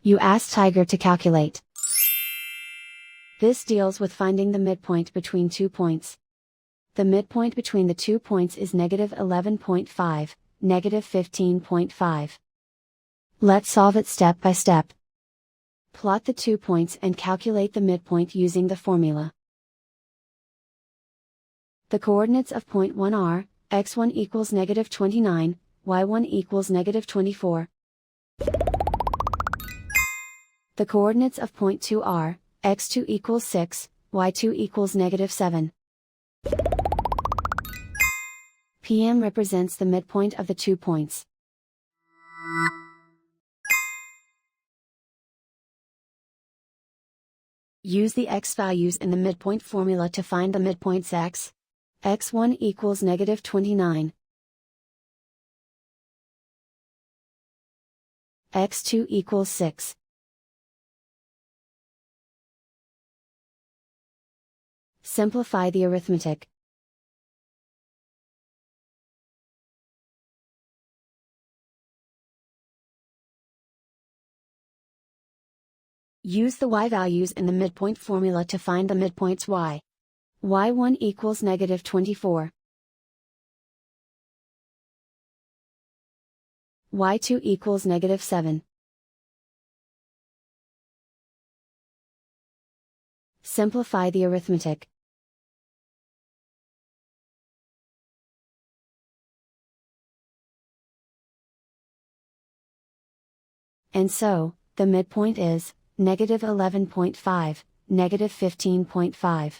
You ask Tiger to calculate. This deals with finding the midpoint between 2 points. The midpoint between the 2 points is negative 11.5, negative 15.5. Let's solve it step by step. Plot the 2 points and calculate the midpoint using the formula. The coordinates of point 1 are, x1 equals negative 29, y1 equals negative 24. The coordinates of point 2 are, x2 equals 6, y2 equals negative 7. PM represents the midpoint of the 2 points. Use the x values in the midpoint formula to find the midpoints x. x1 equals negative 29. x2 equals 6. Simplify the arithmetic. Use the y values in the midpoint formula to find the midpoints y. y1 equals negative 24. y2 equals negative 7. Simplify the arithmetic. And so, the midpoint is, negative 11.5, negative 15.5.